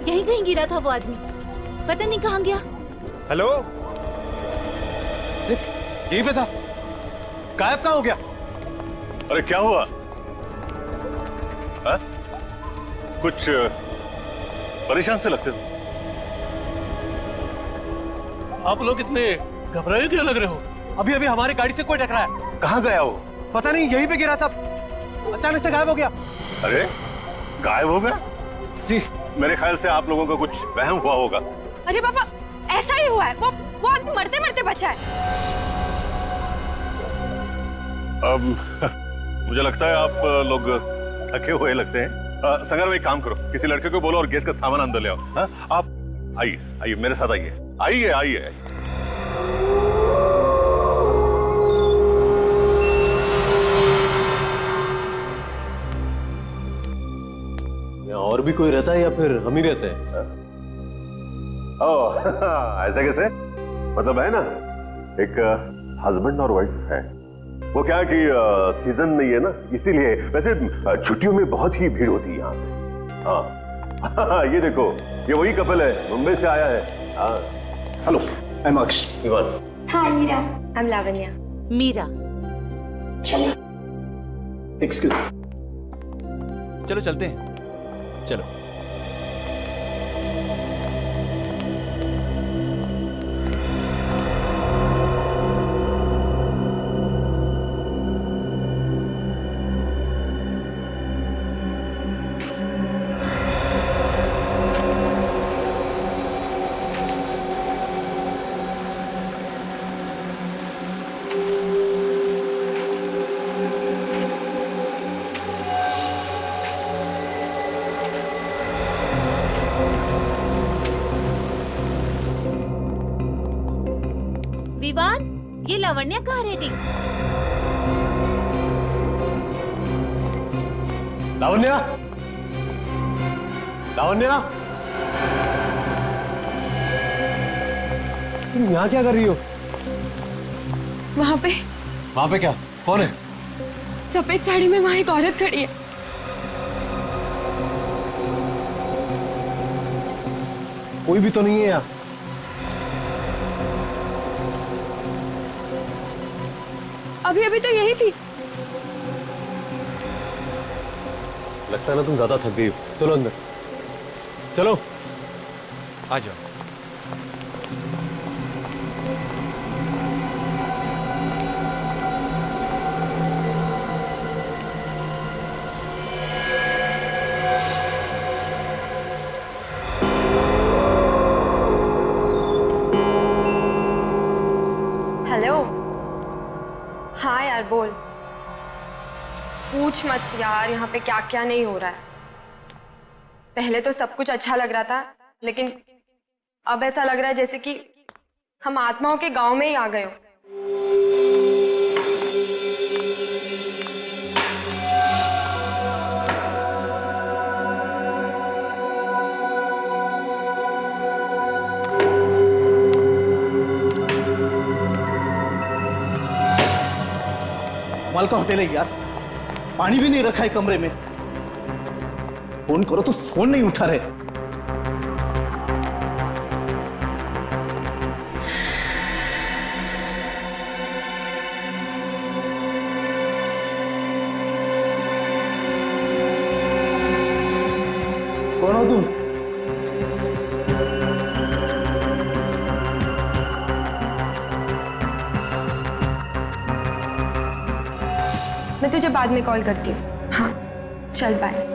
यहीं कहीं गिरा था वो आदमी, पता नहीं कहाँ गया। हेलो, यहीं पे था, गायब कहाँ हो गया? अरे क्या हुआ? हा? कुछ परेशान से लगते हो। आप लोग इतने घबराए क्यों लग रहे हो? अभी अभी हमारी गाड़ी से कोई टकराया। कहाँ गया वो? पता नहीं, यहीं पे गिरा था, अचानक से गायब हो गया। अरे गायब हो गया? जी, मेरे ख्याल से आप लोगों का कुछ वहम हुआ होगा। अरे पापा, ऐसा ही हुआ है। वो आदमी मरते मरते बचा है। मुझे लगता है आप लोग थके हुए लगते हैं। संगर में एक काम करो, किसी लड़के को बोलो और गैस का सामान अंदर ले आओ। हाँ? आप आइए आइए, मेरे साथ आइए आइए आइए। और भी कोई रहता है या फिर हम ही रहते हैं? ओह ऐसा कैसे? मतलब है ना, एक हस्बैंड और वाइफ है। वो क्या कि सीजन नहीं है ना, इसीलिए। वैसे छुट्टियों में बहुत ही भीड़ होती है यहाँ पे। हाँ ये देखो, ये वही कपल है, मुंबई से आया है। हाँ hello, I am Aksh. Ivan. हाँ मीरा। I am Lavanya. मीरा। चलो। एक्सक्यूज। चलो चलते हैं, चलो। विवान, ये लावण्या कहाँ रह गई? लावण्या, लावण्या, तुम यहाँ क्या कर रही हो? वहाँ पे। वहाँ पे क्या? कौन है? सफेद साड़ी में वहाँ एक औरत खड़ी है। कोई भी तो नहीं है यहाँ। अभी अभी तो यही थी। लगता है ना तुम ज्यादा थक गई हो। चलो अंदर, चलो। आ जाओ। हेलो। हाँ यार बोल। पूछ मत यार, यहाँ पे क्या क्या नहीं हो रहा है। पहले तो सब कुछ अच्छा लग रहा था, लेकिन अब ऐसा लग रहा है जैसे कि हम आत्माओं के गांव में ही आ गए हो। कमाल का होटल है यार, पानी भी नहीं रखा है कमरे में। फोन करो तो फोन नहीं उठा रहे। कौन हो तुम? मैं तुझे बाद में कॉल करती हूँ। हाँ चल बाय।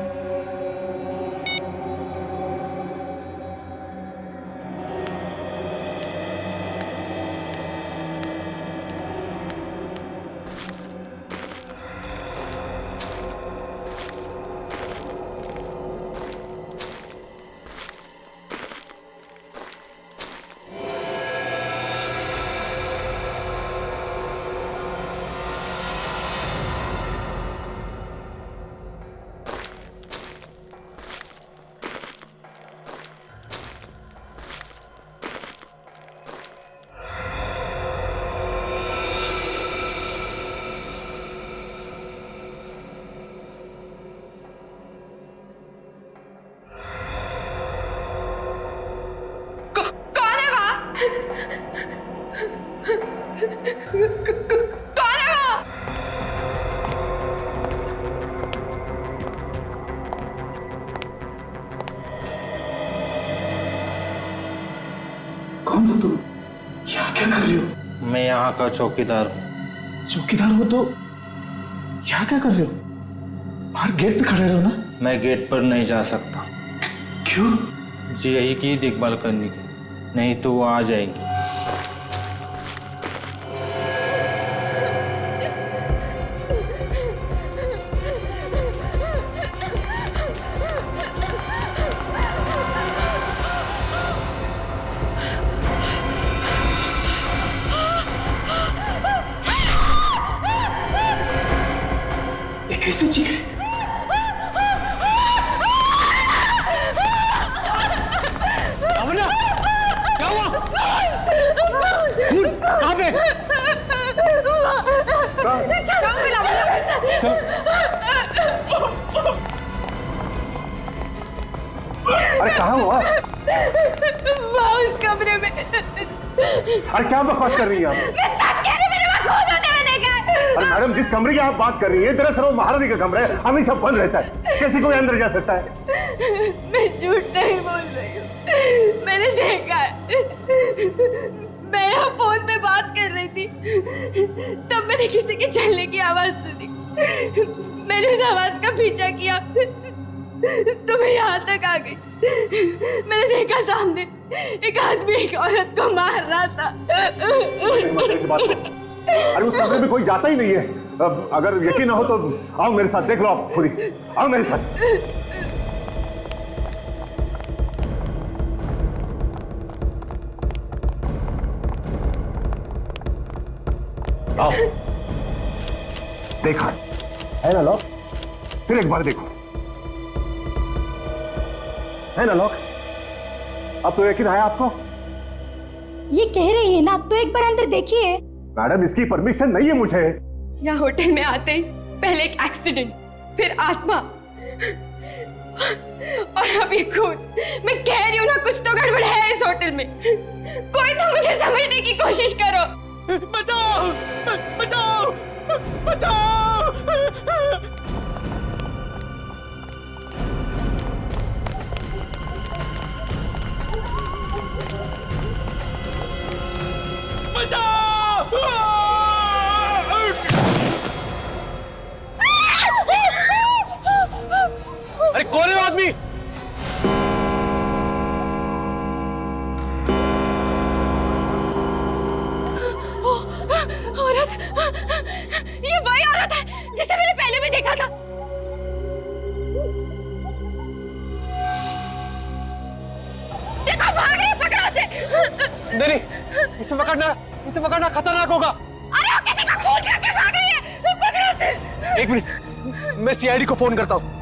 कौन है वो? कौन हो तुम? यहाँ क्या कर रही हो? मैं यहाँ का चौकीदार हूँ। चौकीदार हो तो यहाँ क्या कर रहे हो? बाहर गेट पे खड़े रहो ना। मैं गेट पर नहीं जा सकता। क्यों? जी यही की देखभाल करने की, नहीं तो वो आ जाएगी। ये कैसे चीख है? कहाँ पे? अरे कहाँ हुआ? उस कमरे में। अरे क्या बकवास कर रही हैं आप? मैं सच कह रही हूँ, मैंने वहाँ खून होते हुए देखा है। अरे मैडम, जिस कमरे की आप बात कर रही हैं दरअसल वो महारानी का कमरा है, हमेशा बंद रहता है, कैसे कोई अंदर जा सकता है? मैं झूठ नहीं बोल रही हूँ, मैंने देखा है। मैं यहाँ फोन पे बात कर रही थी, तब मैंने किसी के चलने की आवाज सुनी। मैंने उस आवाज का पीछा किया तो मैं यहाँ तक आ गई। मैंने देखा सामने एक आदमी एक औरत को मार रहा था। इस बात को। अरे उस कमरे में कोई जाता ही नहीं है। अब अगर यकीन ना हो तो आओ मेरे साथ, देख लो आप खुद ही। आओ मेरे साथ। आओ। देखा है ना लॉक? फिर एक बार देखो, है ना लॉक? अब तो यकीन आया आपको? ये कह रही है ना, तो एक बार अंदर देखिए। मैडम, इसकी परमिशन नहीं है मुझे। यहाँ होटल में आते ही पहले एक एक्सीडेंट, फिर आत्मा और अब ये खून। मैं कह रही हूँ ना, कुछ तो गड़बड़ है इस होटल में। कोई तो मुझे समझने की कोशिश करो। बचाओ! बचाओ! बचाओ! अरे कौन है वो आदमी? औरत, ये वही औरत है जिसे मैंने पहले भी देखा था। देखो, भाग रही है, पकड़ो उसे। नहीं, इसे पकड़ना खतरनाक होगा। अरे वो किसी का खून करके भाग रही है, पकड़ो उसे। एक मिनट, मैं सीआईडी को फोन करता हूँ।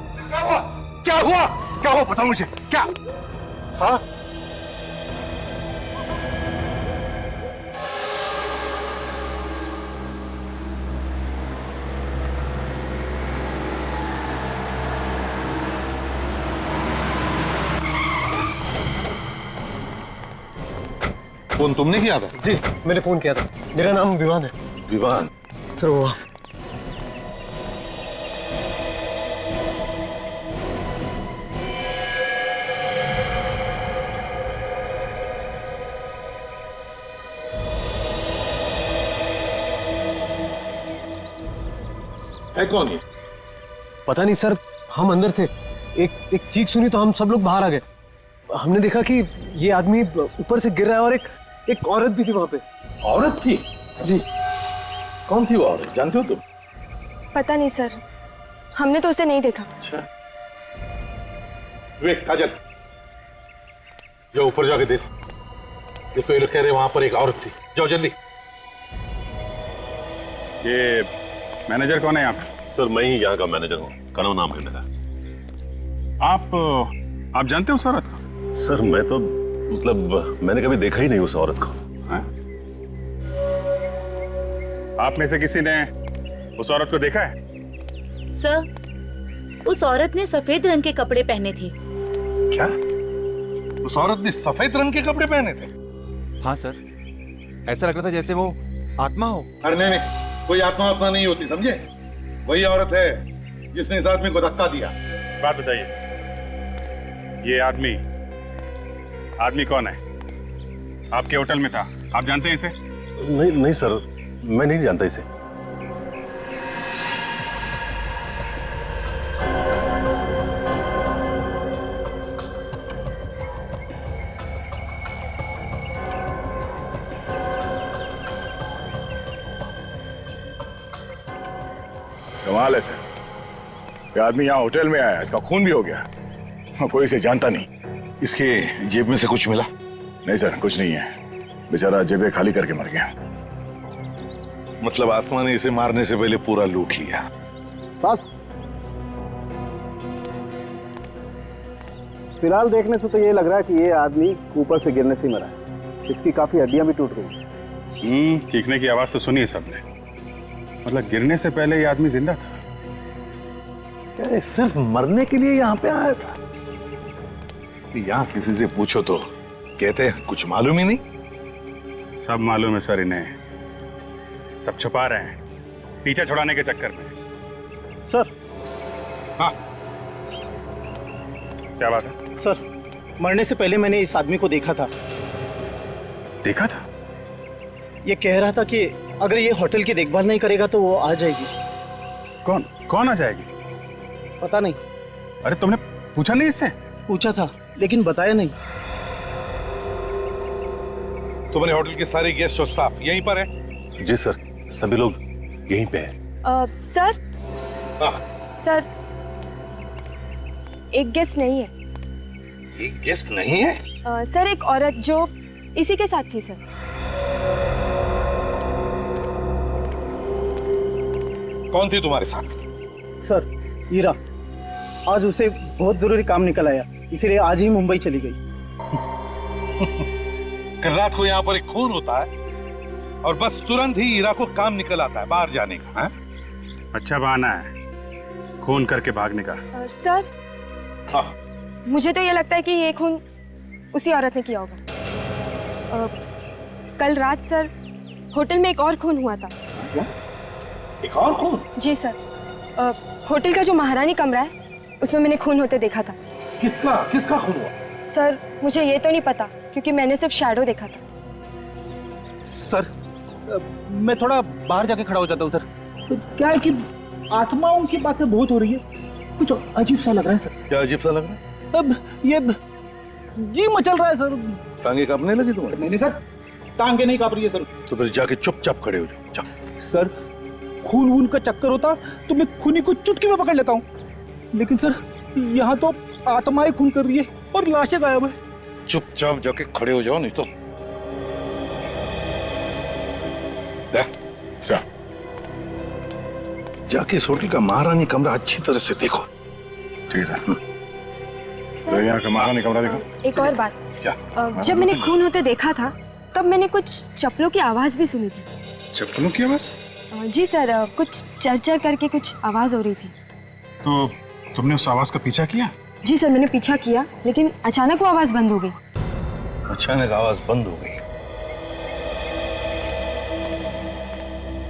क्या हुआ? क्या हुआ बताओ मुझे। क्या? हाँ? फोन तुमने किया था? जी मैंने फोन किया था। मेरा नाम विवान है। विवान? सर वो है कौन ये? पता नहीं सर, हम अंदर थे, एक चीख सुनी तो हम सब लोग बाहर आ गए। हमने देखा कि ये आदमी ऊपर से गिर रहा है और एक औरत भी थी वहां पे। औरत थी? जी। कौन थी वो औरत, जानते हो तुम? पता नहीं सर, हमने तो उसे नहीं देखा। अच्छा, वे काजल, जाओ ऊपर जाके देखो ये लोग कह रहे वहां पर एक औरत थी। जाओ जल्दी। ये मैनेजर कौन है यहाँ पे? सर मैं ही यहाँ का मैनेजर हूँ, कनव नाम है मेरा। आप जानते हो उस औरत को? सर मैं तो मतलब मैंने कभी देखा ही नहीं उस औरत को। हाँ? आप में से किसी ने उस औरत को देखा है? सर, उस औरत ने सफेद रंग के कपड़े पहने थे। क्या? उस औरत ने सफेद रंग के कपड़े पहने थे? हाँ सर, ऐसा लग रहा था जैसे वो आत्मा हो। अरे नहीं नहीं, कोई आत्मा आत्मा नहीं होती, समझे? वही औरत है जिसने इस आदमी को धक्का दिया। बात बताइए, ये आदमी कौन है? आपके होटल में था, आप जानते हैं इसे? नहीं नहीं सर, मैं नहीं जानता इसे। कमाल है सर, ये आदमी यहाँ होटल में आया, इसका खून भी हो गया, कोई इसे जानता नहीं। इसके जेब में से कुछ मिला? नहीं सर, कुछ नहीं है, बेचारा जेबें खाली करके मर गया। मतलब आत्मा ने इसे मारने से पहले पूरा लूट लिया। बस फिलहाल देखने से तो ये लग रहा है कि ये आदमी ऊपर से गिरने से ही मरा है। इसकी काफी हड्डियां भी टूट गई। चीखने की आवाज तो सुनी है सबने, मतलब गिरने से पहले ये आदमी जिंदा था। अरे सिर्फ मरने के लिए यहाँ पे आया था? यहाँ किसी से पूछो तो कहते हैं कुछ मालूम ही नहीं। सब मालूम है सर इन्हें, सब छुपा रहे हैं पीछे छुड़ाने के चक्कर में। सर। हाँ क्या बात है? सर, मरने से पहले मैंने इस आदमी को देखा था। देखा था? ये कह रहा था कि अगर ये होटल की देखभाल नहीं करेगा तो वो आ जाएगी। कौन कौन आ जाएगी? पता नहीं। अरे तुमने पूछा नहीं इससे? पूछा था लेकिन बताया नहीं। तुम्हारे होटल के सारे गेस्ट और स्टाफ यहीं पर है? जी सर, सभी लोग यहीं पे हैं। सर, सर एक गेस्ट नहीं है। एक गेस्ट नहीं है? सर एक औरत जो इसी के साथ थी सर। कौन थी तुम्हारे साथ? सर, हीरा। आज उसे बहुत जरूरी काम निकल आया, इसीलिए आज ही मुंबई चली गई। कल रात को यहाँ पर एक खून होता है और बस तुरंत ही हीरा को काम निकल आता है बाहर जाने का। है? अच्छा बहाना है खून करके भागने का। सर, हाँ। मुझे तो ये लगता है कि ये खून उसी औरत ने किया होगा। कल रात सर होटल में एक और खून हुआ था। क्या? एक और खून? जी सर, होटल का जो महारानी कमरा है उसमें मैंने खून होते देखा था। किसका खून हुआ? सर मुझे ये तो नहीं पता क्योंकि मैंने सिर्फ शैडो देखा था। सर, मैं थोड़ा बाहर जाके खड़ा हो जाता हूँ सर। तो क्या है कि आत्माओं की बातें बहुत हो रही है, कुछ अजीब सा लग रहा है सर। क्या अजीब सा लग रहा है? अब ये जी मचल रहा है सर। टांगे कांपने लगी तुम्हारी? नहीं सर, टांगे नहीं कांप रही है सर। तो फिर जाके चुपचाप खड़े हो जाओ। सर, खून वून का चक्कर होता तो मैं खूनी को चुटकी में पकड़ लेता हूँ, लेकिन सर यहाँ तो आत्माएं खून कर रही है और लाशें गायब है। चुपचाप जाके खड़े हो जाओ, नहीं तो सर जाके इस होटल का महारानी कमरा अच्छी तरह से देखो। ठीक है सर, यहाँ का महारानी कमरा देखो। एक और बात, क्या? जब मैंने खून होते देखा था तब मैंने कुछ चप्पलों की आवाज भी सुनी थी। चप्पलों की आवाज? जी सर, कुछ चरचर करके कुछ आवाज हो रही थी। तो तुमने उस आवाज का पीछा किया? जी सर, मैंने पीछा किया लेकिन अचानक वो आवाज बंद हो गई। अचानक आवाज बंद हो गई।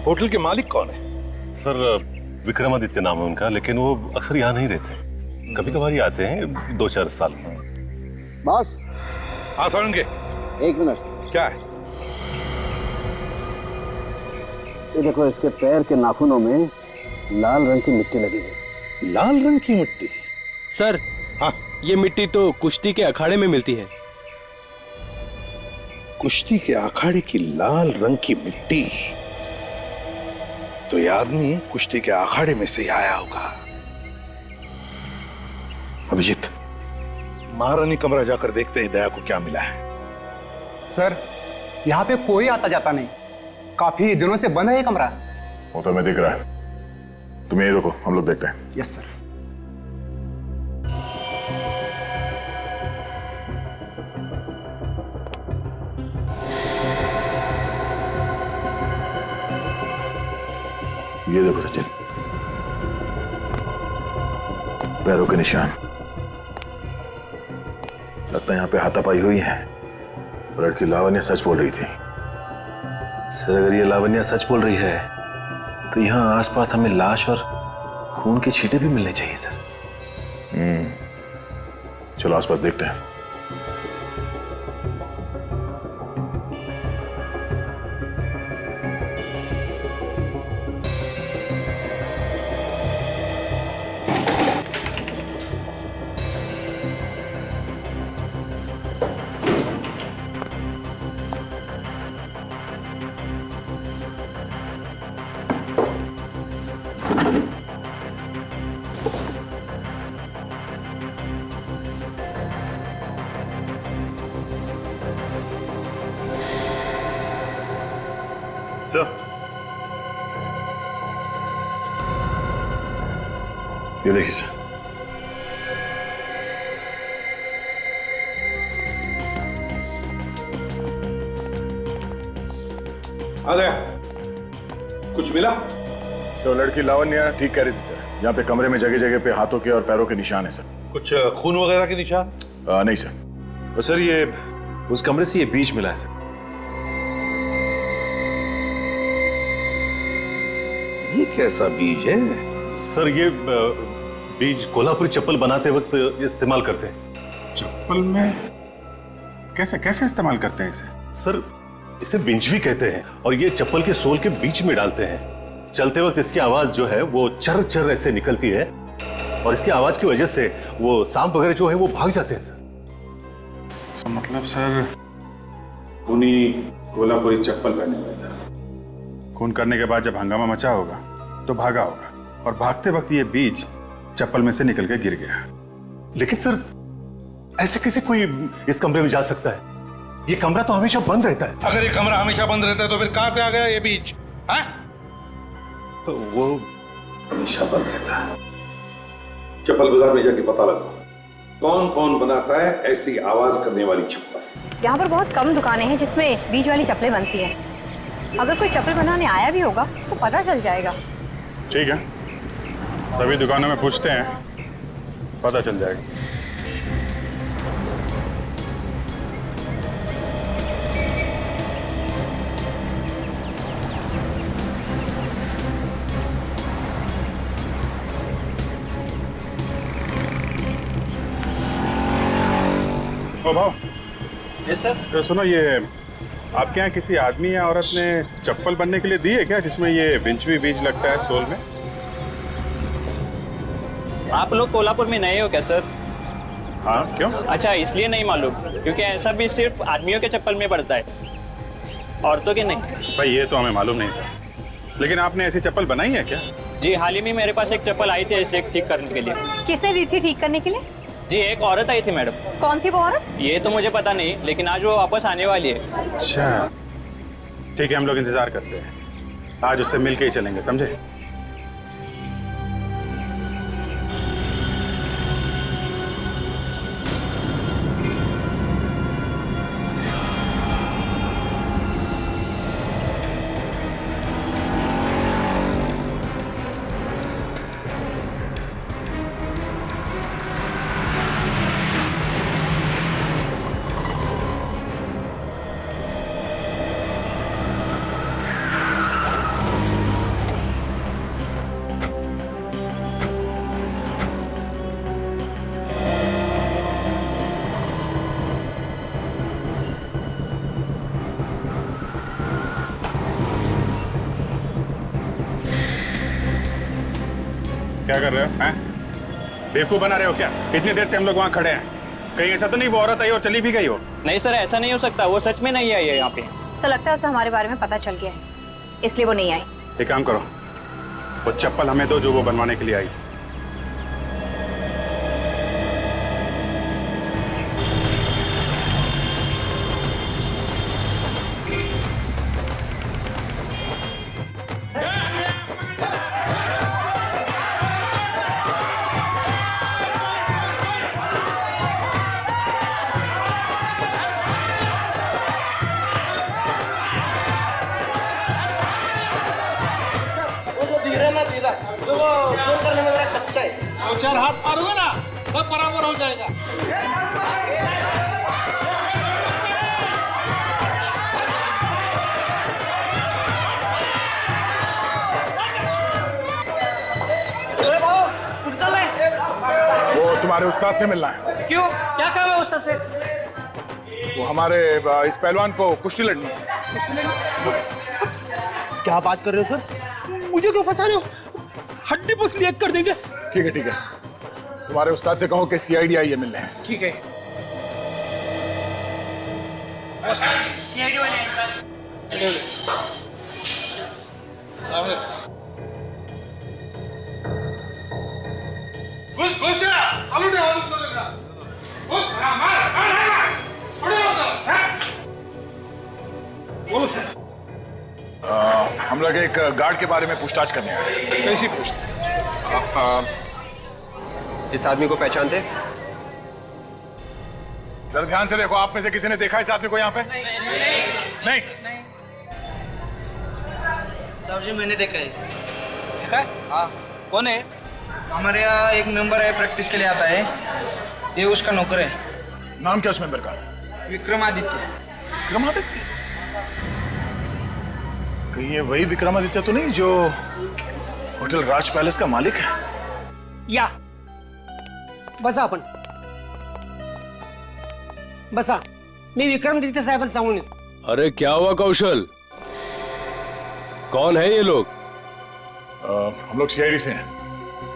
होटल के मालिक कौन है? सर विक्रमादित्य नाम है उनका, लेकिन वो अक्सर यहाँ नहीं रहते, कभी कभार ही आते हैं 2-4 साल में। बॉस। हाँ सुनेंगे। एक मिनट। क्या है? ये देखो, इसके पैर के नाखूनों में लाल रंग की मिट्टी लगी हुई। लाल रंग की मिट्टी? सर, हाँ, ये मिट्टी तो कुश्ती के अखाड़े में मिलती है। कुश्ती के अखाड़े की लाल रंग की मिट्टी? तो ये आदमी कुश्ती के अखाड़े में से आया होगा। अभिजीत, महारानी कमरा जाकर देखते हैं दया को क्या मिला है। सर, यहाँ पे कोई आता जाता नहीं, काफी दिनों से बंद है ये कमरा। वो तो मैं दिख रहा है, तुम यही रुको, हम लोग देखते हैं। Yes sir. ये देखो सचिन, पैरों के निशान, लगता है यहाँ पे हाथापाई हुई है। लड़की लावण्या सच बोल रही थी। सर अगर ये लावण्या सच बोल रही है तो यहाँ आसपास हमें लाश और खून के छींटे भी मिलने चाहिए सर। चलो आसपास देखते हैं। सर, ये देखिए सर। आ गया। कुछ मिला? सर लड़की लावण्या ठीक कह रही थी सर। यहाँ पे कमरे में जगह जगह पे हाथों के और पैरों के निशान है सर। कुछ खून वगैरह के निशान? नहीं सर। और सर ये उस कमरे से ये बीज मिला है सर। ये कैसा बीज है? सर ये बीज कोल्हापुरी चप्पल बनाते वक्त इस्तेमाल करते हैं। चप्पल में कैसे कैसे इस्तेमाल करते हैं इसे? सर इसे बिंचवी कहते हैं और ये चप्पल के सोल के बीच में डालते हैं। चलते वक्त इसकी आवाज जो है वो चर चर ऐसे निकलती है और इसकी आवाज की वजह से वो सांप वगैरह जो है वो भाग जाते हैं सर। मतलब सर खूनी कोल्हापुरी चप्पल पहने हुआ था। खून करने के बाद जब हंगामा मचा होगा तो भागा होगा और भागते वक्त ये बीज चप्पल में से निकल के गिर गया। लेकिन सर ऐसे कैसे कोई इस कमरे में जा सकता है? ये कमरा तो हमेशा बंद रहता है। अगर ये कमरा हमेशा बंद रहता है तो फिर कहां से आ गया ये बीज? तो वो हमेशा बंद रहता है। चप्पल बाजार में जाके पता लगा कौन कौन बनाता है ऐसी आवाज करने वाली चप्पल। यहाँ पर बहुत कम दुकानें हैं जिसमें बीज वाली चप्पलें बनती हैं। अगर कोई चप्पल बनाने आया भी होगा तो पता चल जाएगा। ठीक है, सभी दुकानों में पूछते हैं, पता चल जाएगा। ओ भाव। Yes sir. तो सुनो, ये आपके यहाँ किसी आदमी या औरत ने चप्पल बनने के लिए दी है क्या जिसमें ये बिंचवी बीज लगता है सोल में? आप लोग कोल्हापुर में नए हो क्या सर? हाँ, क्यों? अच्छा, इसलिए नहीं मालूम क्योंकि ऐसा भी सिर्फ आदमियों के चप्पल में पड़ता है, औरतों के नहीं। भाई ये तो हमें मालूम नहीं था, लेकिन आपने ऐसी चप्पल बनाई है क्या? जी, हाल ही में मेरे पास एक चप्पल आई थी ऐसे ठीक करने के लिए। किसने दी थी ठीक करने के लिए? जी, एक औरत आई थी मैडम। कौन थी वो औरत? ये तो मुझे पता नहीं, लेकिन आज वो वापस आने वाली है। अच्छा, ठीक है, हम लोग इंतजार करते हैं। आज उससे मिल के ही चलेंगे, समझे? क्या कर रहे हो? हैं? बेवकूफ बना रहे हो क्या? इतनी देर से हम लोग वहाँ खड़े हैं, कहीं ऐसा तो नहीं वो औरत आई और चली भी गई हो? नहीं सर, ऐसा नहीं हो सकता, वो सच में नहीं आई है यहाँ पे। ऐसा लगता है उसे हमारे बारे में पता चल गया है, इसलिए वो नहीं आई। एक काम करो, वो चप्पल हमें दो जो वो बनवाने के लिए आई। तो वो चोर करने में जरा कच्चा है। दो चार हाथ मारोगे ना सब बराबर हो जाएगा। तुम्हारे उस्ताद से मिलना है। क्यों, क्या काम है उस्ताद से? वो हमारे इस पहलवान को कुश्ती लड़नी है। क्या बात कर रहे हो सर? मुझे क्यों फंसा रहे हो? हड्डी पसली एक कर देंगे। ठीक है ठीक है, तुम्हारे उस्ताद से कहो कि सीआईडी आई है मिलने। ठीक है। सीआईडी वाले घुस घुस चालू दे घुस मार बोलो सर। हम लोग एक गार्ड के बारे में पूछताछ करने आए हैं। कैसी पूछताछ? आप इस आदमी को पहचानते? जरा ध्यान से देखो, आप में से किसी ने देखा इस आदमी को यहाँ पे? नहीं। साहब जी मैंने देखा है। देखा है? हाँ। कौन है? हमारे यहाँ एक मेंबर है, प्रैक्टिस के लिए आता है, ये उसका नौकर है। नाम क्या उस मेंबर का? विक्रमादित्य। विक्रमादित्य? कहीं ये वही विक्रमादित्य तो नहीं जो होटल राज पैलेस का मालिक है? या बसा आपण बसा, मी विक्रमादित्य साहेबांना सांगून येतो। अरे क्या हुआ कौशल, कौन है ये लोग? हम लोग सीआईडी से हैं,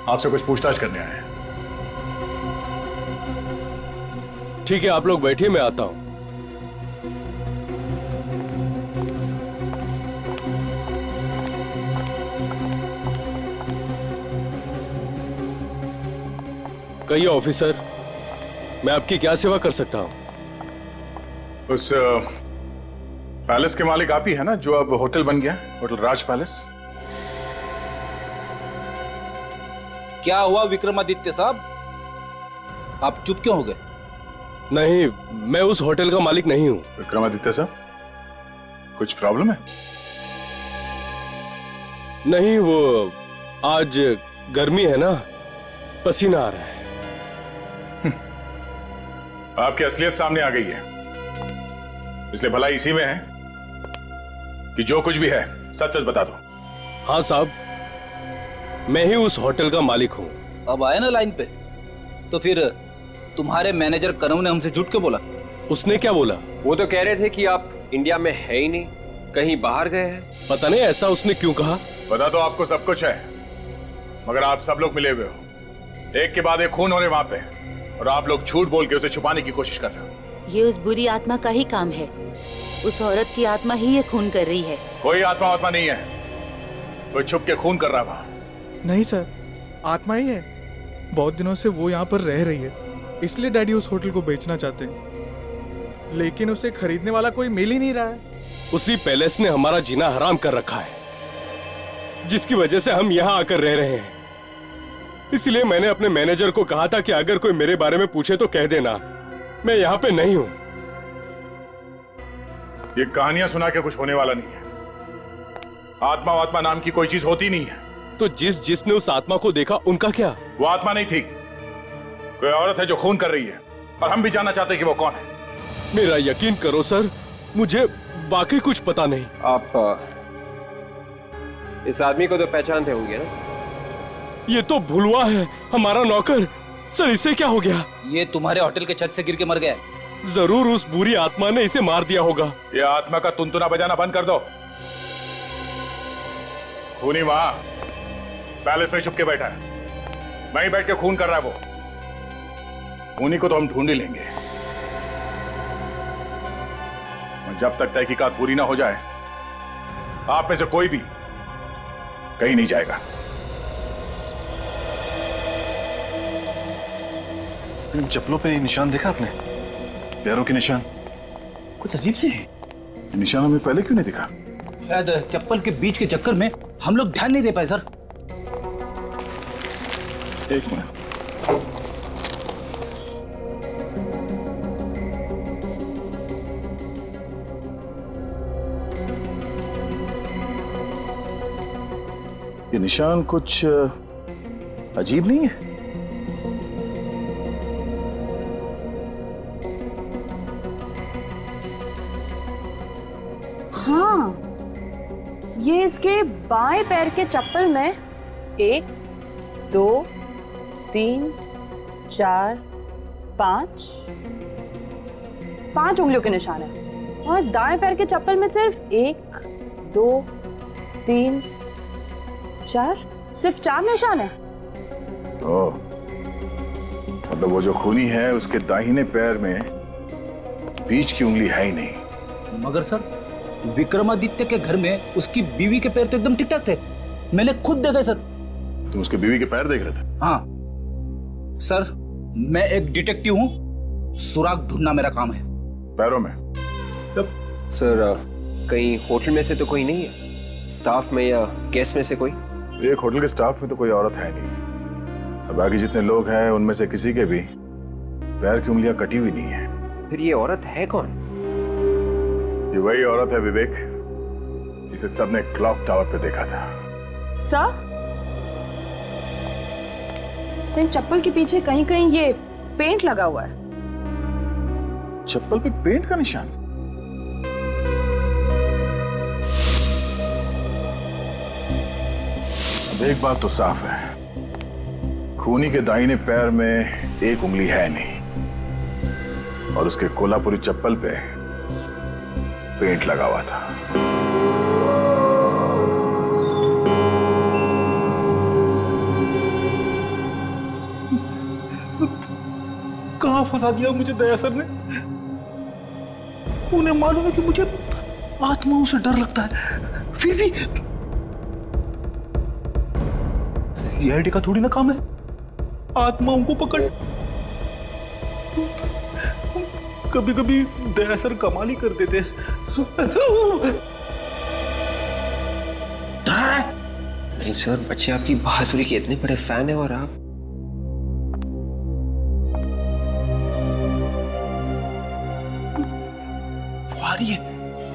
आपसे कुछ पूछताछ करने आए हैं। ठीक है, आप लोग बैठिए, मैं आता हूं। कहिए ऑफिसर, मैं आपकी क्या सेवा कर सकता हूं? उस पैलेस के मालिक आप ही है ना, जो अब होटल बन गया, होटल राज पैलेस? क्या हुआ विक्रमादित्य साहब, आप चुप क्यों हो गए? नहीं, मैं उस होटल का मालिक नहीं हूं। विक्रमादित्य साहब, कुछ प्रॉब्लम है? नहीं, वो आज गर्मी है ना, पसीना आ रहा है। आपकी असलियत सामने आ गई है, इसलिए भलाई इसी में है कि जो कुछ भी है सच सच बता दो। हाँ साहब, मैं ही उस होटल का मालिक हूँ। अब आए ना लाइन पे, तो फिर तुम्हारे मैनेजर कनू ने हमसे झूठ क्यों बोला? उसने क्या बोला? वो तो कह रहे थे कि आप इंडिया में है ही नहीं, कहीं बाहर गए हैं। पता नहीं ऐसा उसने क्यों कहा। बता दो, आपको सब कुछ है, मगर आप सब लोग मिले हुए हो, एक के बाद एक खून हो रहे वहां पे, और आप लोग झूठ बोल के उसे छुपाने की कोशिश कर रहे हो। ये उस बुरी आत्मा का ही काम है, उस औरत की आत्मा ही ये खून कर रही है। कोई आत्मा नहीं है, कोई छुप के खून कर रहा है वहां। नहीं सर, आत्मा ही है। बहुत दिनों से वो यहाँ पर रह रही है, इसलिए डैडी उस होटल को बेचना चाहते हैं, लेकिन उसे खरीदने वाला कोई मिल ही नहीं रहा है। उसी पैलेस ने हमारा जीना हराम कर रखा है, जिसकी वजह से हम यहाँ आकर रह रहे हैं। इसलिए मैंने अपने मैनेजर को कहा था कि अगर कोई मेरे बारे में पूछे तो कह देना मैं यहाँ पे नहीं हूँ। ये कहानियां सुना के कुछ होने वाला नहीं है। आत्मा नाम की कोई चीज होती नहीं है। तो जिसने उस आत्मा को देखा, उनका क्या? वो आत्मा नहीं थी, कोई औरत है जो खून कर रही है, और हम भी जानना चाहते हैं कि वो कौन है। मेरा यकीन करो सर, मुझे वाकई कुछ पता नहीं। आप इस आदमी को तो पहचानते होंगे ना? ये तो भुलवा है, हमारा नौकर। सर, इसे क्या हो गया? ये तुम्हारे होटल के छत से गिर के मर गया। जरूर उस बुरी आत्मा ने इसे मार दिया होगा। ये आत्मा का तुनतुना बजाना बंद कर दो। खूनी वहां पैलेस में छुप के बैठा है, वहीं बैठ के खून कर रहा है वो। खूनी को तो हम ढूंढ ही लेंगे, और जब तक तहकीकात पूरी ना हो जाए, आप में से कोई भी कहीं नहीं जाएगा। इन चप्पलों पे निशान देखा आपने? पैरों के निशान कुछ अजीब से है। निशान हमें पहले क्यों नहीं दिखा? शायद चप्पल के बीच के चक्कर में हम लोग ध्यान नहीं दे पाए सर। एक मिनट, ये निशान कुछ अजीब नहीं है? हाँ, ये इसके बाएं पैर के चप्पल में 1, 2, 3, 4, 5 उंगलियों के निशान है और दाएं पैर के चप्पल में सिर्फ 1, 2, 3, 4 सिर्फ 4 निशान है। तो मतलब वो जो खूनी है उसके दाहिने पैर में बीच की उंगली है ही नहीं। मगर सर, विक्रमादित्य के घर में उसकी बीवी के पैर तो एकदम ठीक ठाक थे, मैंने खुद देखे सर। तुम उसके बीवी के पैर देख रहे थे? हाँ सर, मैं एक डिटेक्टिव हूँ, सुराग ढूंढना मेरा काम है। पैरों में? सर कहीं होटल में से तो कोई नहीं है, स्टाफ में या गेस्ट में से कोई? एक होटल के स्टाफ में तो कोई औरत है नहीं, और बाकी जितने लोग हैं उनमें से किसी के भी पैर की उंगलियां कटी हुई नहीं है। फिर ये औरत है कौन? ये वही औरत है विवेक, जिसे सबने क्लॉक टावर पे देखा था। सर, इन चप्पल के पीछे कहीं कहीं ये पेंट लगा हुआ है। चप्पल पे पेंट का निशान? अब एक बात तो साफ है, खूनी के दाहिने पैर में एक उंगली है नहीं और उसके कोल्हापुरी चप्पल पे पेंट लगा हुआ था। कहां फंसा दिया मुझे दया सर ने? उन्हें मालूम है कि मुझे आत्माओं से डर लगता है, फिर भी सीआईडी का थोड़ी ना काम है आत्माओं को पकड़। कभी कभी दया सर कमाल ही कर देते हैं। नहीं सर, बच्चे आपकी बहादुरी के इतने बड़े फैन है और आप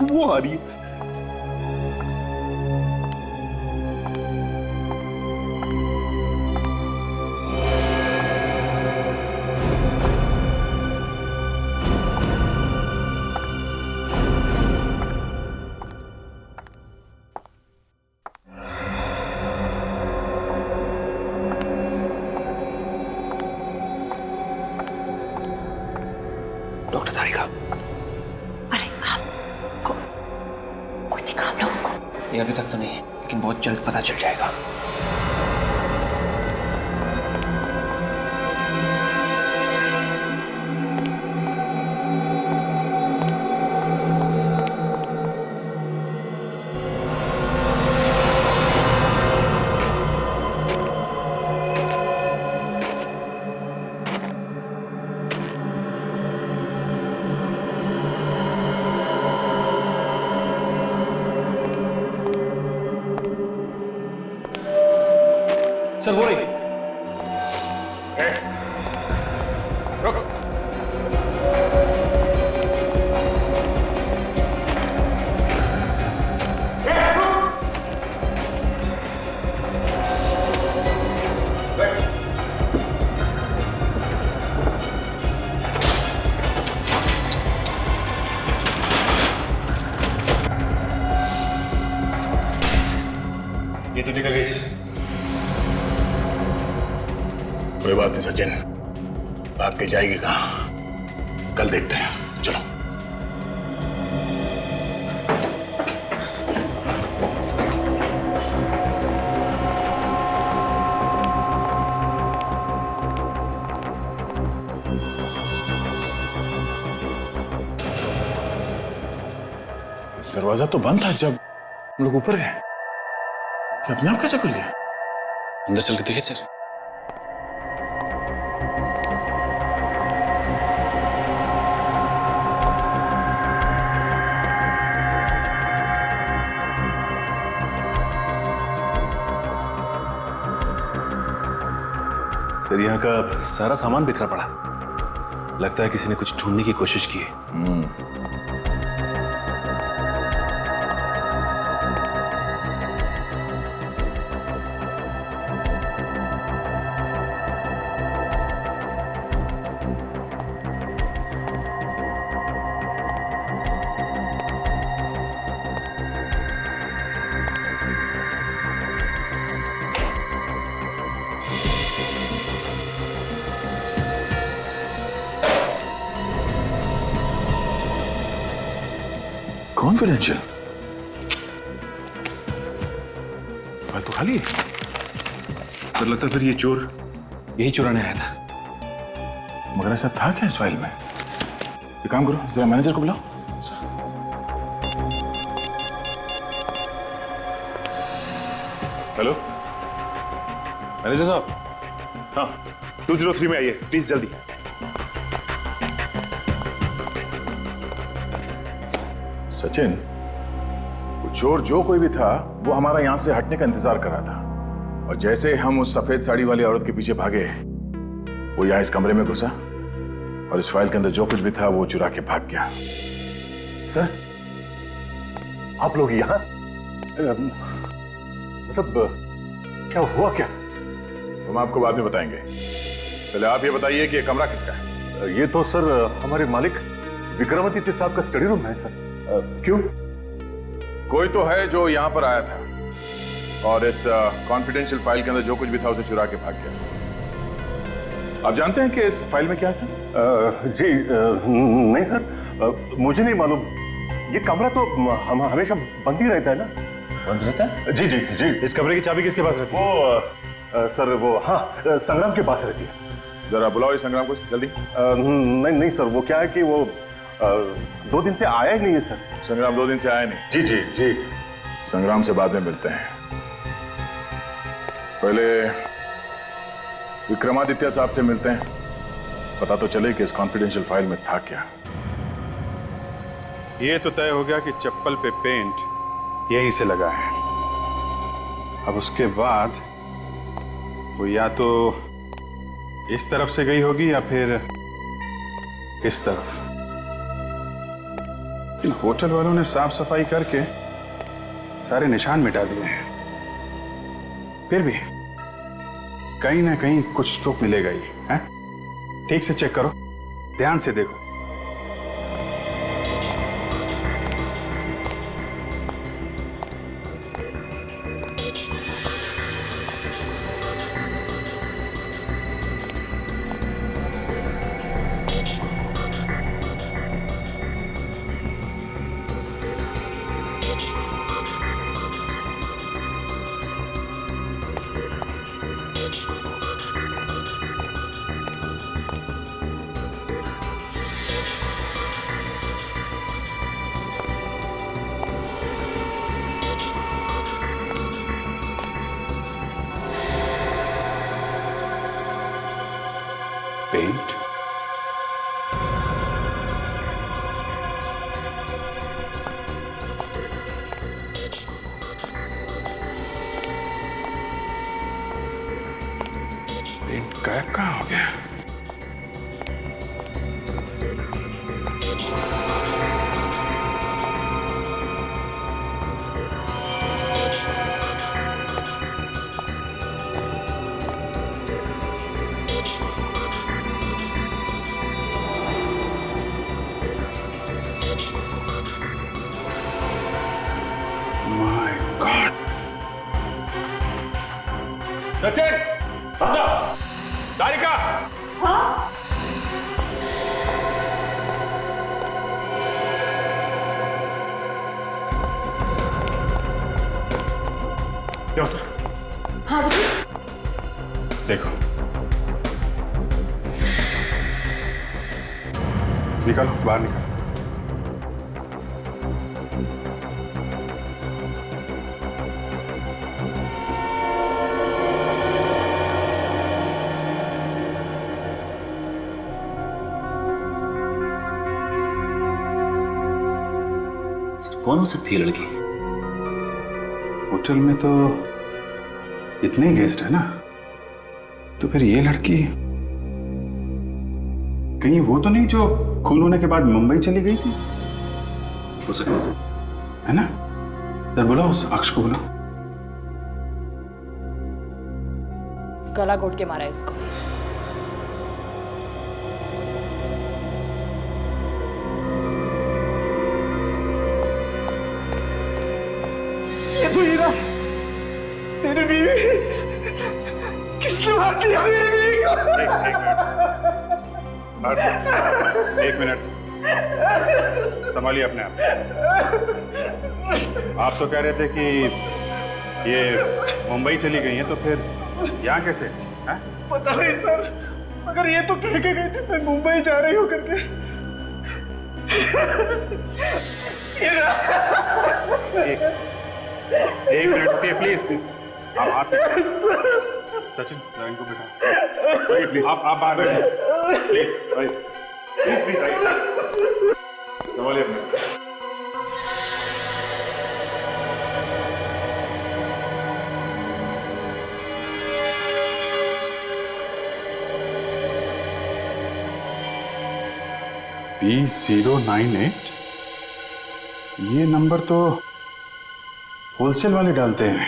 वो आ रही है। डॉक्टर तारिका, ये अभी तक तो नहीं, लेकिन बहुत जल्द पता चल जाएगा। सर हो रही रुको। ये तो निकल गई सर। कोई बात नहीं सचिन, भाग के जाएगी कहाँ? कल देखते हैं, चलो। दरवाजा तो बंद था जब हम लोग ऊपर गए, अपने आप कैसे खुल गया? अंदर चल के देखिए सर। सर यहाँ का सारा सामान बिखरा पड़ा, लगता है किसी ने कुछ ढूंढने की कोशिश की है। कॉन्फिडेंशियल फाइल तो खाली है। सर लगता है फिर ये चोर यही चुराने आया था, मगर ऐसा था क्या इस फाइल में? एक काम करो, जरा मैनेजर को बुलाओ। हेलो मैनेजर साहब। हाँ 203 में आइए प्लीज, जल्दी। सचिन, वो चोर जो कोई भी था वो हमारा यहां से हटने का इंतजार कर रहा था, और जैसे हम उस सफेद साड़ी वाली औरत के पीछे भागे, वो यहां इस कमरे में घुसा और इस फाइल के अंदर जो कुछ भी था वो चुरा के भाग गया। सर आप लोग यहाँ, मतलब क्या हुआ क्या? हम आपको बाद में बताएंगे, पहले आप ये बताइए कि ये कमरा किसका है? ये तो सर हमारे मालिक विक्रमादित्य साहब का स्टडी रूम है सर। क्यों? कोई तो है जो यहां पर आया था और इस कॉन्फिडेंशियल फाइल के अंदर जो कुछ भी था उसे चुरा के भाग गया। आप जानते हैं कि इस फाइल में क्या था? जी नहीं सर, मुझे नहीं मालूम। ये कमरा तो हम हमेशा बंद ही रहता है ना। बंद रहता है? जी जी जी। इस कमरे की चाबी किसके पास रहती है? वो सर वो, हाँ संग्राम के पास रहती है। जरा बुलाओ इस संग्राम को जल्दी। नहीं नहीं सर, वो क्या है कि वो 2 दिन से आया ही नहीं है सर। संग्राम 2 दिन से आया नहीं? जी जी जी। संग्राम से बाद में मिलते हैं, पहले विक्रमादित्य साहब से मिलते हैं, पता तो चले कि इस कॉन्फिडेंशियल फाइल में था क्या। ये तो तय हो गया कि चप्पल पे पेंट यहीं से लगा है। अब उसके बाद वो या तो इस तरफ से गई होगी या फिर इस तरफ। इन होटल वालों ने साफ सफाई करके सारे निशान मिटा दिए हैं, फिर भी कहीं ना कहीं कुछ तो मिलेगा ही है। ठीक से चेक करो, ध्यान से देखो। पेंट, पेंट गायब कहाँ हो गया? सचिन, तारिका। हाँ? क्यों सर? हाँ देखो, निकालो, बाहर निकालो। कौन हो सकती है लड़की? होटल में तो इतने गेस्ट है ना, तो फिर ये लड़की कहीं वो तो नहीं जो खून होने के बाद मुंबई चली गई थी? हो सकता है, है ना? सर बुलाओ उस अक्ष को, बुलाओ। गला घोट के मारा है इसको। ये तो हीरा, तेरी बीवी। किसने मार दिया मेरी बीवी को? एक मिनट संभालिए अपने आप। आप तो कह रहे थे कि ये मुंबई चली गई हैं, तो फिर यहाँ कैसे? हैं? पता नहीं सर, मगर ये तो कह के गई थी मैं मुंबई जा रही हूँ करके। एक मिनट रुकिए प्लीज। आप हाथ सचिन इनको बिठा आइए प्लीज। आप बाहर बैठिए प्लीज। आइए प्लीज आइए, संभालिए अपने। B098 ये नंबर तो होलसेल वाले डालते हैं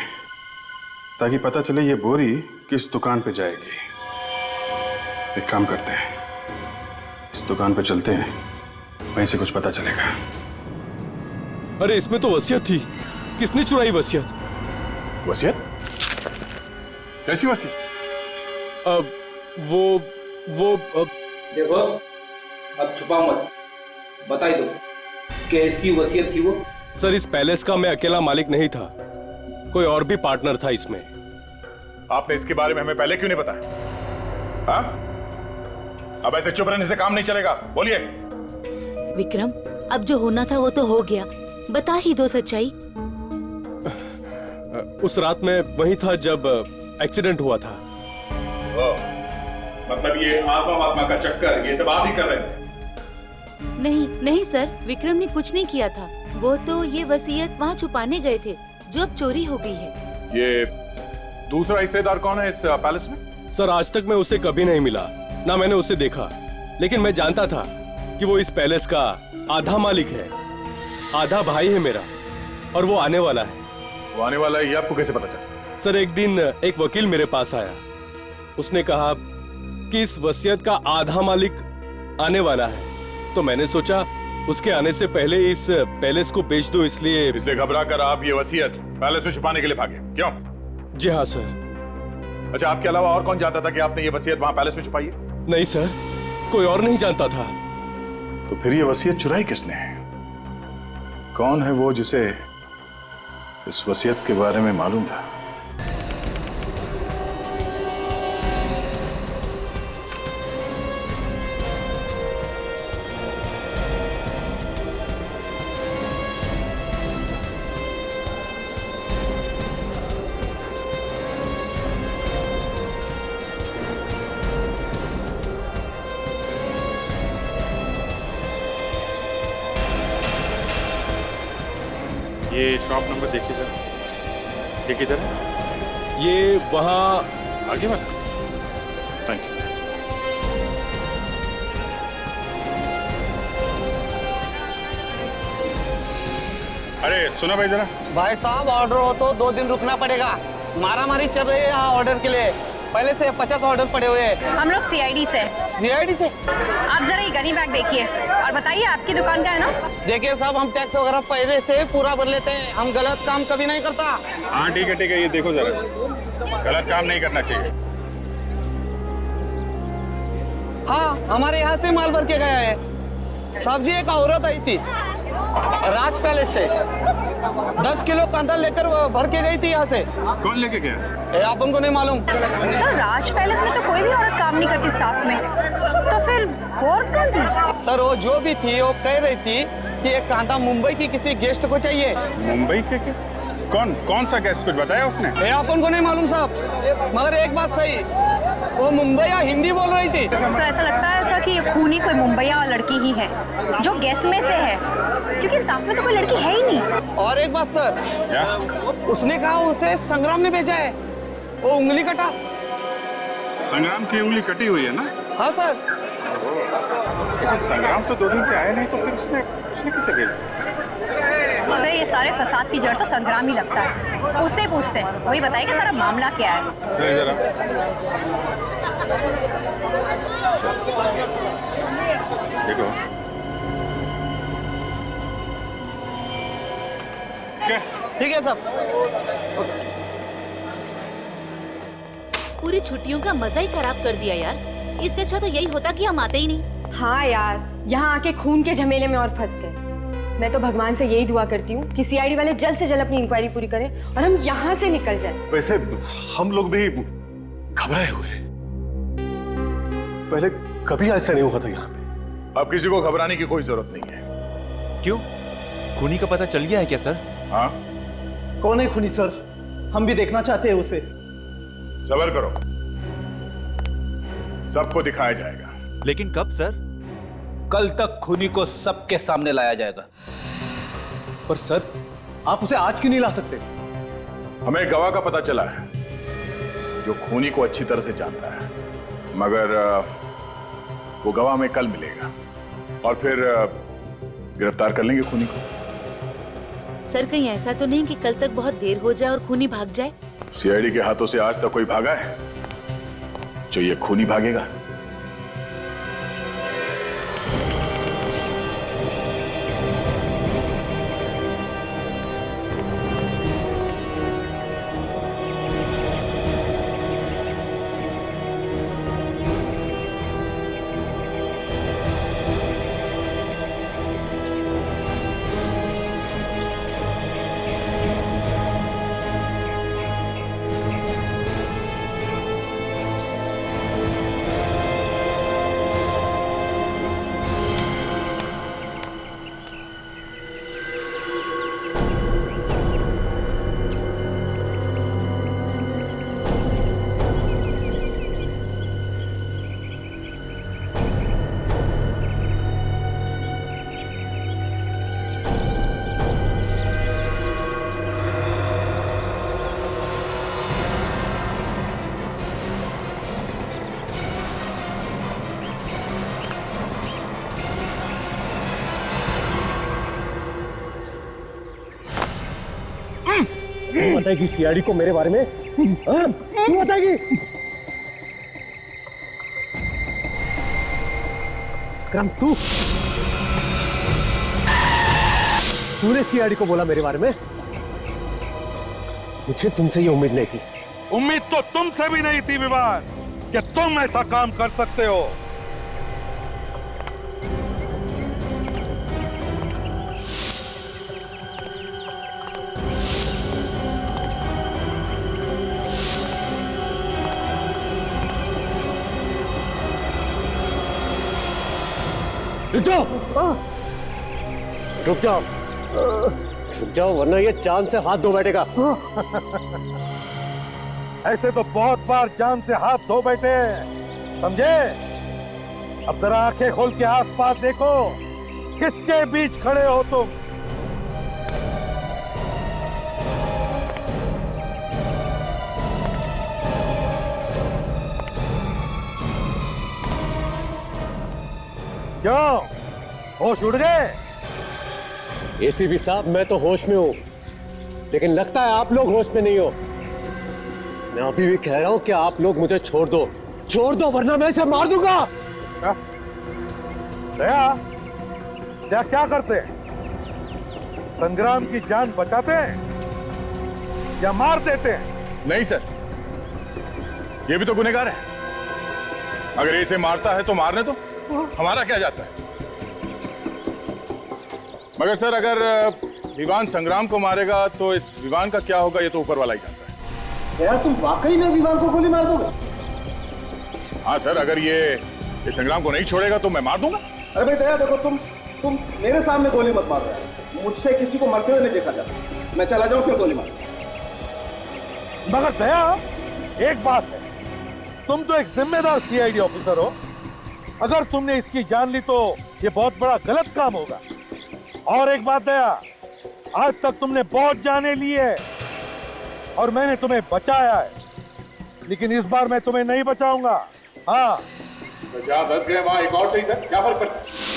ताकि पता चले ये बोरी किस दुकान पे जाएगी। एक काम करते हैं, इस दुकान पे चलते हैं, वहीं से कुछ पता चलेगा। अरे इसमें तो वसीयत थी, किसने चुराई वसीयत? वसीयत? कैसी वसीयत? देखो अब छुपा मत, बता दो कैसी वसीयत थी वो। सर इस पैलेस का मैं अकेला मालिक नहीं था, कोई और भी पार्टनर था इसमें। आपने इसके बारे में हमें पहले क्यों नहीं बताया? हाँ? अब ऐसे चुप रहने से काम नहीं चलेगा, बोलिए। विक्रम, अब जो होना था वो तो हो गया, बता ही दो सच्चाई। उस रात मैं वहीं था जब एक्सीडेंट हुआ था। मतलब ये आत्मा का चक्कर ये सब आप ही कर रहे थे? नहीं सर, विक्रम ने कुछ नहीं किया था। वो तो ये वसीयत वहाँ छुपाने गए थे जो अब चोरी हो गई है। ये दूसरा हिस्सेदार कौन है इस पैलेस में? सर आज तक मैं उसे कभी नहीं मिला, ना मैंने उसे देखा, लेकिन मैं जानता था कि वो इस पैलेस का आधा मालिक है, आधा भाई है मेरा, और वो आने वाला है। वो आने वाला है ये आपको कैसे पता चला? सर एक दिन एक वकील मेरे पास आया, उसने कहा कि इस वसीयत का आधा मालिक आने वाला है, तो मैंने सोचा उसके आने से पहले इस पैलेस को बेच दो, इसलिए घबरा कर आप ये वसीयत पैलेस में छुपाने के लिए भागे, क्यों? जी हाँ सर। अच्छा, आपके अलावा और कौन जानता था कि आपने ये वसीयत वहां पैलेस में छुपाई है? नहीं सर, कोई और नहीं जानता था। तो फिर ये वसीयत चुराई किसने? कौन है वो जिसे इस वसीयत के बारे में मालूम था? ये शॉप नंबर देखिए जरा, ये किधर है? ये वहाँ आगे वाला। Thank you. अरे सुनो भाई जरा। भाई साहब ऑर्डर हो तो 2 दिन रुकना पड़ेगा, मारामारी चल रही है यहाँ ऑर्डर के लिए, पहले से 50 ऑर्डर पड़े हुए हैं। हम लोग सीआईडी से। सीआईडी से? आप जरा ये गनी बैग देखिए और बताइए आपकी दुकान का है ना? देखिए साहब, हम टैक्स वगैरह पहले से पूरा भर लेते हैं, हम गलत काम कभी नहीं करता। हाँ ठीक है, ये देखो जरा, गलत काम नहीं करना चाहिए। हाँ, हमारे यहाँ से माल भर के गया है साहब जी। एक औरत आई थी राज पैलेस से, 10 किलो कांदा लेकर भर के गई थी यहाँ से। कौन लेके गया? आप उनको नहीं मालूम? सर राज पैलेस में तो कोई भी औरत काम नहीं करती स्टाफ में, तो फिर वो औरत कौन थी? सर वो जो भी थी वो कह रही थी कि एक कांदा मुंबई की किसी गेस्ट को चाहिए। मुंबई के किस? कौन सा गेस्ट, कुछ बताया उसने? आप उनको नहीं मालूम साहब, मगर एक बात सही, वो मुंबई या हिंदी बोल रही थी। सर ऐसा लगता है ऐसा कि ये खूनी कोई मुंबईया लड़की ही है जो गेस्ट में से है, क्योंकि स्टाफ में तो कोई लड़की है ही नहीं। और एक बात सर, क्या? उसने कहा उसे संग्राम ने भेजा है, वो उंगली कटा। संग्राम की उंगली कटी हुई है ना? हाँ सर। संग्राम तो 2 दिन से आया नहीं, तो फिर उसने किसे भेजा? सर ये सारे फसाद की जड़ तो संग्राम ही लगता है, उससे पूछते हैं, वही बताएगा सारा मामला क्या है। जरा देखो क्या? ठीक है सब। पूरी छुट्टियों का मजा ही खराब कर दिया यार, इससे अच्छा तो यही होता कि हम आते ही नहीं। हाँ यार, यहाँ आके खून के झमेले में और फंस गए। मैं तो भगवान से यही दुआ करती हूँ कि सीआईडी वाले जल्द से जल्द अपनी इंक्वायरी पूरी करें और हम यहाँ से निकल जाएं। वैसे हम लोग भी घबराए हुए हैं। पहले कभी ऐसा नहीं हुआ था यहाँ पे। अब किसी को घबराने की कोई जरूरत नहीं है। क्यों? खूनी का पता चल गया है क्या सर? हाँ, कौन है खूनी सर? हम भी देखना चाहते हैं उसे। सबर करो, सबको दिखाया जाएगा। लेकिन कब सर? कल तक खूनी को सबके सामने लाया जाएगा। पर सर, आप उसे आज क्यों नहीं ला सकते? हमें एक गवाह का पता चला है जो खूनी को अच्छी तरह से जानता है, मगर वो गवाह हमें कल मिलेगा और फिर गिरफ्तार कर लेंगे खूनी को। सर कहीं ऐसा तो नहीं कि कल तक बहुत देर हो जाए और खूनी भाग जाए? सीआईडी के हाथों से आज तक कोई भागा है जो ये खूनी भागेगा? बताएगी सीआईडी को मेरे बारे में? तू बताएगी? विक्रम, तूने सीआईडी को बोला मेरे बारे में? मुझे तुमसे ये उम्मीद नहीं थी। उम्मीद तो तुमसे भी नहीं थी विवान कि तुम ऐसा काम कर सकते हो। रुक जाओ वरना ये जान से हाथ धो बैठेगा। ऐसे तो बहुत बार जान से हाथ धो बैठे, समझे? अब जरा आंखें खोल के आसपास देखो, किसके बीच खड़े हो तुम? क्यों, होश उड़ गए? एसीपी साहब, मैं तो होश में हूं, लेकिन लगता है आप लोग होश में नहीं हो। मैं अभी भी कह रहा हूं कि आप लोग मुझे छोड़ दो वरना मैं इसे मार दूंगा। अच्छा, दया क्या करते हैं? संग्राम की जान बचाते हैं या मार देते हैं? नहीं सर, ये भी तो गुनहगार है। अगर इसे मारता है तो मारने दो, हमारा क्या जाता है? मगर सर, अगर विवान संग्राम को मारेगा तो इस विवान का क्या होगा, ये तो ऊपर वाला ही जानता है। यार, तुम वाकई में विवान को गोली मार दोगे? हाँ सर, अगर ये संग्राम को नहीं छोड़ेगा तो मैं मार दूंगा। अरे भाई दया, देखो तुम मेरे सामने गोली मत मार रहे हो। मुझसे किसी को मरते हुए नहीं देखा जाता। मैं चला जाऊं, फिर गोली मार। मगर दया, एक बात है, तुम तो एक जिम्मेदार सीआईडी ऑफिसर हो। अगर तुमने इसकी जान ली तो ये बहुत बड़ा गलत काम होगा। और एक बात दया, आज तक तुमने बहुत जाने ली है और मैंने तुम्हें बचाया है, लेकिन इस बार मैं तुम्हें नहीं बचाऊंगा। हाँ, तो जहाँ 10 गए वहां एक और सही सर, क्या फर्क पड़ता है?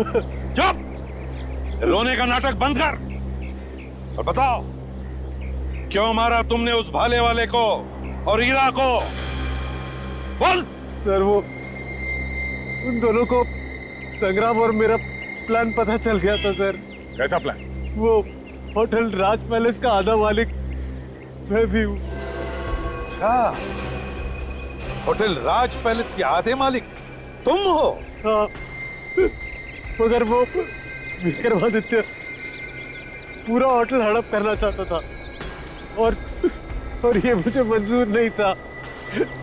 चुप! रोने का नाटक बंद कर और बताओ, क्यों मारा तुमने उस भाले वाले को और हीरा को? बोल। सर वो उन दोनों को संग्राम और मेरा प्लान पता चल गया था सर। कैसा प्लान? वो होटल राज पैलेस का आधा मालिक मैं भी हूँ। अच्छा, होटल राज पैलेस के आधे मालिक तुम हो? हाँ, मगर वो विक्रमादित्य पूरा होटल हड़प करना चाहता था और ये मुझे मंजूर नहीं था,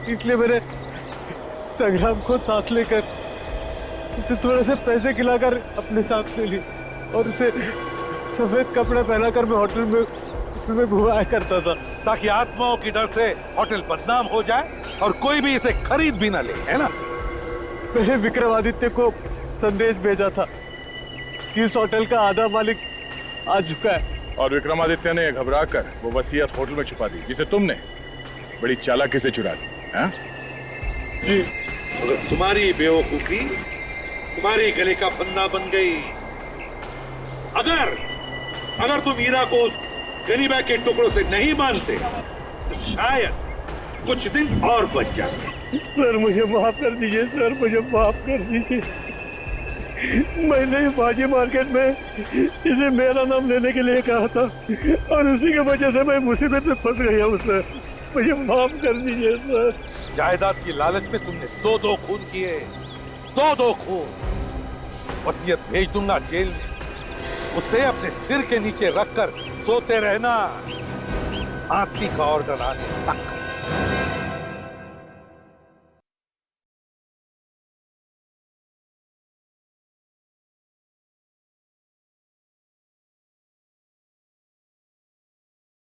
इसलिए मैंने संग्राम को साथ लेकर उसे थोड़े से पैसे खिलाकर अपने साथ ले ली और उसे सफेद कपड़े पहनाकर मैं होटल में घुमाया करता था, ताकि आत्माओं की डर से होटल बदनाम हो जाए और कोई भी इसे खरीद भी ना ले, है ना? मैंने विक्रमादित्य को संदेश भेजा था कि इस होटल का आधा मालिक आ चुका है। और विक्रमादित्य ने घबराकर वो वसीयत होटल में छुपा दी, जिसे तुमने बड़ी चालाकी से चुरा दी। हाँ? जी। अगर तुम्हारी बेवकूफी तुम्हारे गले का फंदा बन गई, अगर तुम हीरा को उस गरीबा के टुकड़ों से नहीं मानते तो शायद कुछ दिन और बच जाते। सर मुझे माफ कर दीजिए, सर मुझे माफ कर दीजिए। मैंने बाजी मार्केट में इसे मेरा नाम लेने के लिए कहा था और उसी की वजह से मैं मुसीबत में फंस गया हूँ सर, मुझे माफ कर दीजिए सर। जायदाद की लालच में तुमने दो खून किए, दो खून। वसीयत भेज दूंगा जेल में, उसे अपने सिर के नीचे रखकर सोते रहना, फांसी का ऑर्डर आने तक।